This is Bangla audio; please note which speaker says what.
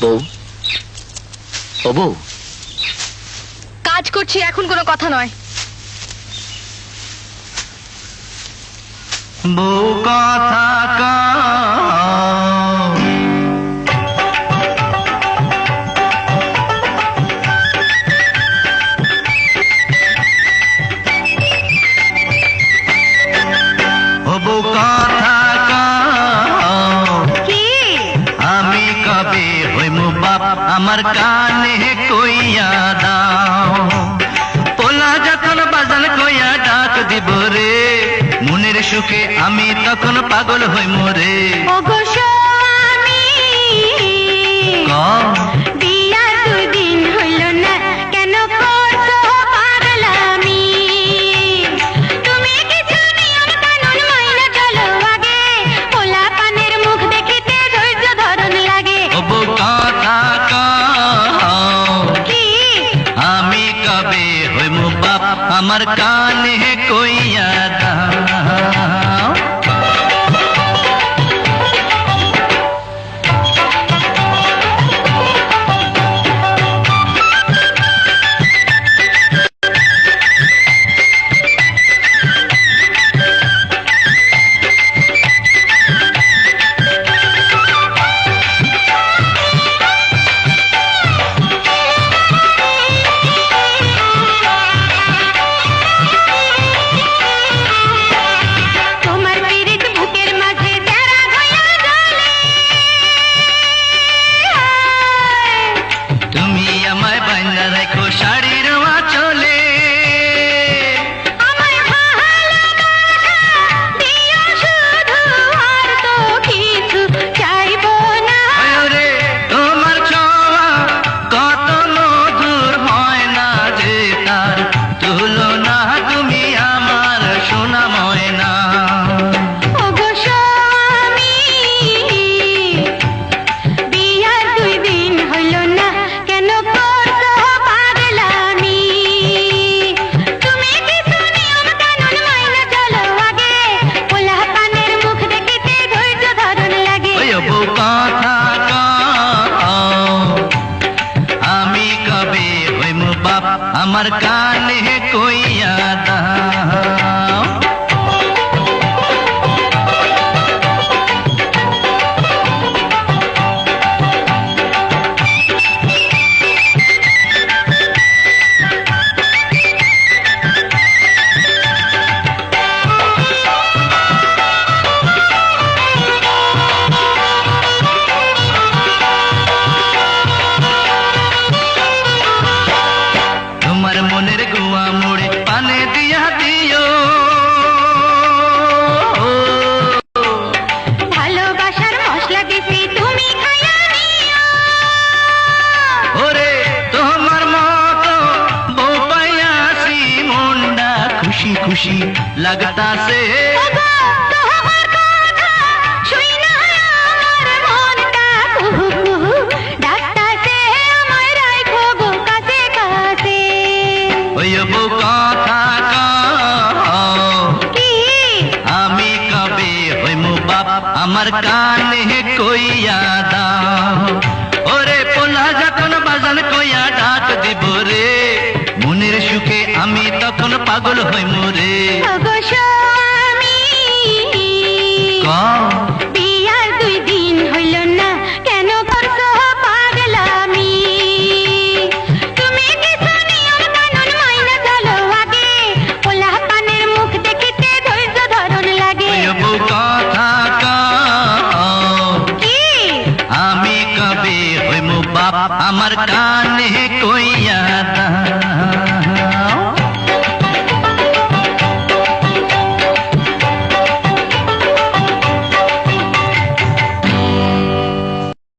Speaker 1: বউ, ও বউ,
Speaker 2: কাজ করছি, এখন কোনো কথা নয়।
Speaker 1: বউ কথা কাও, ও বউ কথা কাও, আমি কবে হইমু বাপ আমার কানে কইয়া দাও। পোলা যখন বাজান কইয়া ডাক দিব রে, মনের সুখে আমি তখন পাগল হইমু রে।
Speaker 3: ওগো স্বামী, বিয়ার 2 দিন হইল না, কেন করছো পাগলামি? তুমি কিছু নিয়ম কানুন মাইনা চলো আগে, পোলা পানের মুখ দেখিতে ধৈর্য ধরন লাগে।
Speaker 1: ও বউ কথা কাও,
Speaker 3: কি
Speaker 1: আমি কবে হইমু বাপ আমার কানে কইয়া দাও।
Speaker 3: তোমার পীড়িত বুকের মাঝে যারা হইয়া জ্বলে,
Speaker 1: তুমি আমায় বান্ধা রাখো শাড়ির আঁচলে,
Speaker 3: আমায় ভালোবাসা দিও শুধু, আর তো কিছু চাইবো না।
Speaker 1: রে তোমার ছোঁয়া কত মধুর হয় না যে তার তুলনা, তুমি আমার সোনা ময়না।
Speaker 3: ওগো স্বামী, বিয়ার 2 দিন হইল না, কেন করছো পাগলামি? তুমি কিছু নিয়ম কানুন মাইনা চলো আগে, পোলা পানের মুখ দেখিতে ধৈর্য ধরন লাগে।
Speaker 1: ওই বউ কথা কাও, আমি কবে হইমু বাপ আমার কানে কইয়া দাও। তোমার মনের গুয়া মুড়ে পানে দিয়া দিও,
Speaker 3: ভালোবাসার মশলা দিছি তুমি খাইয়া নিও।
Speaker 1: ওরে তোমার মতো বউ পাইয়াছি, মনটা খুশি খুশি লাগতাছে।
Speaker 3: ওগো তোমার কথা শুইনা আমার মনটা কুহু কুহু ডাকতাছে, আমায় রাখো গো কাছে কাছে।
Speaker 1: ওই বউ কথা কাও,
Speaker 3: কি
Speaker 1: আমি কবে হইমু বাপ আমার কানে কইয়া দাও। ওরে পোলা যখন বাজান কইয়া ডাক দিব রে, মনের সুখে আমি তখন পাগল হইমু রে।
Speaker 3: ওগো স্বামী, বিয়ার 2 দিন হইল না, কেন করছো পাগলামি? তুমি কিছু নিয়ম কানুন মাইনা চলো আগে, পোলা পানের মুখ দেখিতে ধৈর্য ধরন লাগে।
Speaker 1: ওই বউ কথা কাও,
Speaker 3: কি
Speaker 1: আমি কবে হইমু বাপ আমার কানে